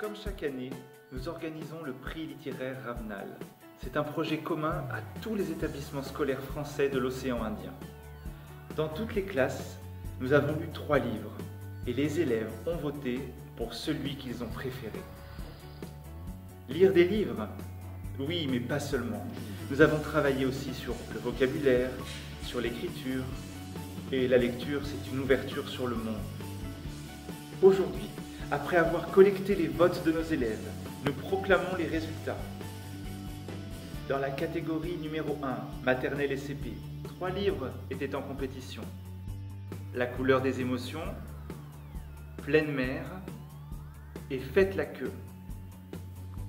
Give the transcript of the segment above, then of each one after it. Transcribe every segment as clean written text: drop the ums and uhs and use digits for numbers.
Comme chaque année, nous organisons le prix littéraire Ravenal. C'est un projet commun à tous les établissements scolaires français de l'océan Indien. Dans toutes les classes, nous avons lu 3 livres et les élèves ont voté pour celui qu'ils ont préféré. Lire des livres? Oui, mais pas seulement. Nous avons travaillé aussi sur le vocabulaire, sur l'écriture, et la lecture, c'est une ouverture sur le monde. Aujourd'hui, après avoir collecté les votes de nos élèves, nous proclamons les résultats. Dans la catégorie numéro 1, maternelle et CP, 3 livres étaient en compétition. La couleur des émotions, Pleine mer et Faites la queue.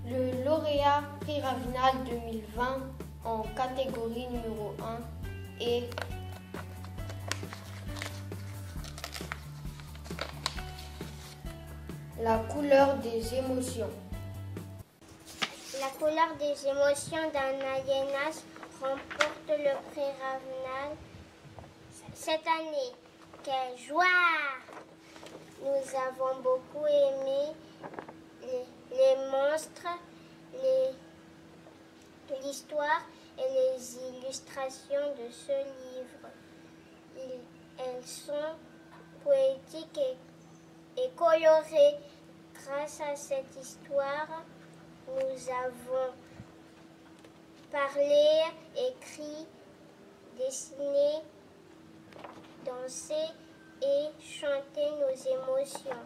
Le lauréat prix Ravenal 2020 en catégorie numéro 1 est La couleur des émotions. La couleur des émotions d'Anaïenas remporte le prix Ravenal cette année. Quelle joie! Nous avons beaucoup aimé les monstres, l'histoire et les illustrations de ce livre. Elles sont poétiques et colorées. Grâce à cette histoire, nous avons parlé, écrit, dessiné, dansé et chanté nos émotions.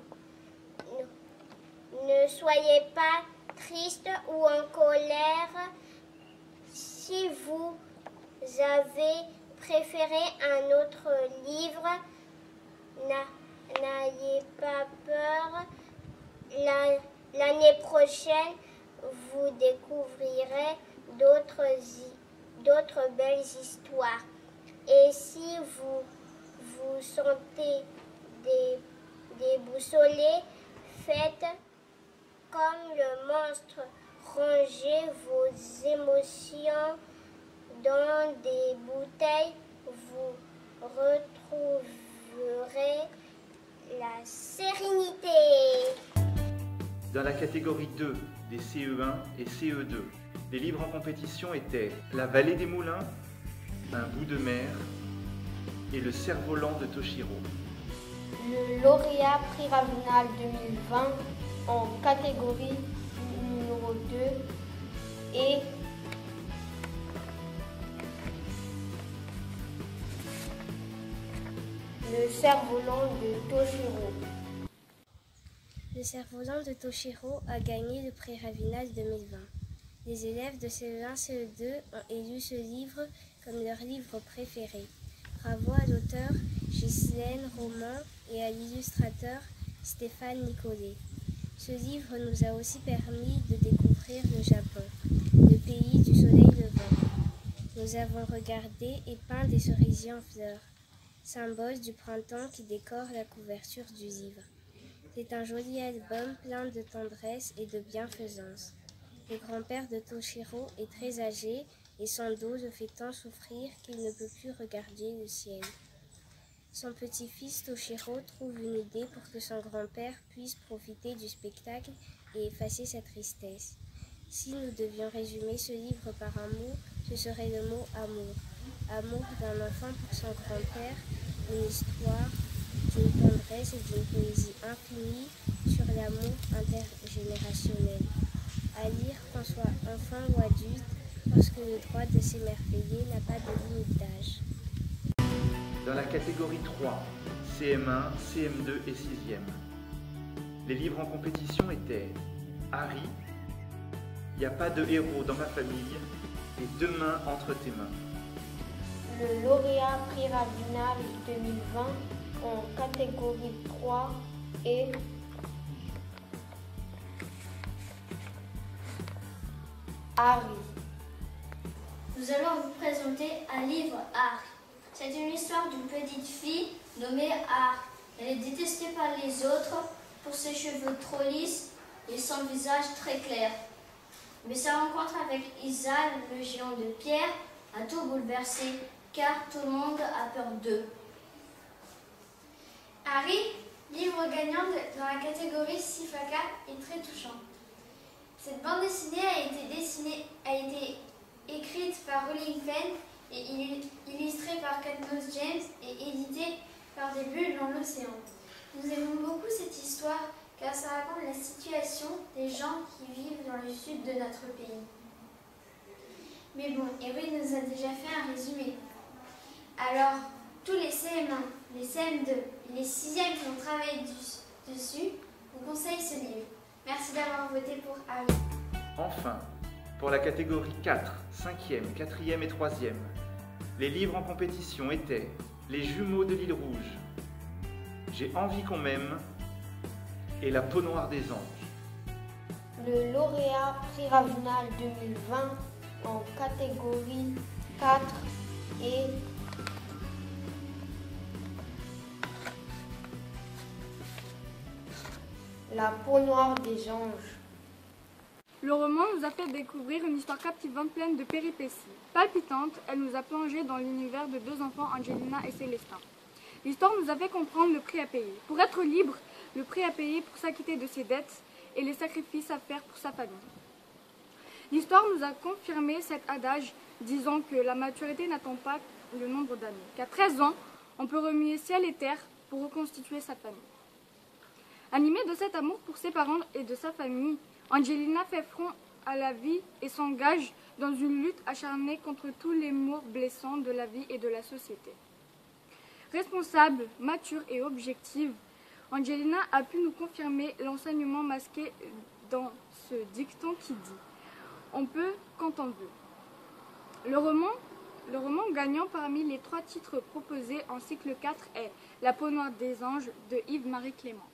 Ne soyez pas triste ou en colère. Si vous avez préféré un autre livre, n'ayez pas peur. L'année prochaine, vous découvrirez d'autres belles histoires. Et si vous vous sentez déboussolé, faites comme le monstre. Rangez vos émotions dans des bouteilles. Vous retrouverez la sérénité. Dans la catégorie 2 des CE1 et CE2, les livres en compétition étaient La vallée des moulins, Un bout de mer et Le cerf-volant de Toshiro. Le lauréat prix Ravenal 2020 en catégorie numéro 2 est Le cerf-volant de Toshiro. Le cerf-volant de Toshiro a gagné le prix Ravenal 2020. Les élèves de CE1, CE2 ont élu ce livre comme leur livre préféré. Bravo à l'auteur Ghislaine Roman et à l'illustrateur Stéphane Nicolet. Ce livre nous a aussi permis de découvrir le Japon, le pays du soleil levant. Nous avons regardé et peint des cerisiers en fleurs, symbole du printemps qui décore la couverture du livre. C'est un joli album plein de tendresse et de bienfaisance. Le grand-père de Toshiro est très âgé et son dos le fait tant souffrir qu'il ne peut plus regarder le ciel. Son petit-fils Toshiro trouve une idée pour que son grand-père puisse profiter du spectacle et effacer sa tristesse. Si nous devions résumer ce livre par un mot, ce serait le mot amour. Amour d'un enfant pour son grand-père, une histoire d'une tendresse et d'une poésie infinie sur l'amour intergénérationnel. À lire qu'on soit enfant ou adulte, parce que le droit de s'émerveiller n'a pas de limite d'âge. Dans la catégorie 3, CM1, CM2 et 6e, les livres en compétition étaient Harry, Il n'y a pas de héros dans ma famille et Demain entre tes mains. Le lauréat prix Ravenal 2020 en catégorie 3 est Harry. Nous allons vous présenter un livre Harry. C'est une histoire d'une petite fille nommée Harry. Elle est détestée par les autres pour ses cheveux trop lisses et son visage très clair. Mais sa rencontre avec Isal, le géant de pierre, a tout bouleversé, car tout le monde a peur d'eux. Harry, livre gagnant dans la catégorie Sifaka et très touchant. Cette bande dessinée a été écrite par Rolling Pen et illustrée par Katniss James et éditée par Des Bulles dans l'océan. Nous aimons beaucoup cette histoire car ça raconte la situation des gens qui vivent dans le sud de notre pays. Mais bon, Héroïne nous a déjà fait un résumé. Alors, tous les CM1, les CM2 et les 6e qui ont travaillé dessus vous conseillent ce livre. Merci d'avoir voté pour Harry. Enfin, pour la catégorie 4, 5e, 4e et 3e, les livres en compétition étaient Les Jumeaux de l'Île Rouge, J'ai envie qu'on m'aime et La peau noire des anges. Le lauréat Prix Ravinal 2020 en catégorie 4 et La peau noire des anges. Le roman nous a fait découvrir une histoire captivante pleine de péripéties. Palpitante, elle nous a plongé dans l'univers de deux enfants, Angelina et Célestin. L'histoire nous a fait comprendre le prix à payer. Pour être libre, le prix à payer pour s'acquitter de ses dettes et les sacrifices à faire pour sa famille. L'histoire nous a confirmé cet adage disant que la maturité n'attend pas le nombre d'années. Qu'à 13 ans, on peut remuer ciel et terre pour reconstituer sa famille. Animée de cet amour pour ses parents et de sa famille, Angelina fait front à la vie et s'engage dans une lutte acharnée contre tous les maux blessants de la vie et de la société. Responsable, mature et objective, Angelina a pu nous confirmer l'enseignement masqué dans ce dicton qui dit « On peut quand on veut ». Le roman gagnant parmi les 3 titres proposés en cycle 4 est « La peau noire des anges » de Yves-Marie Clément.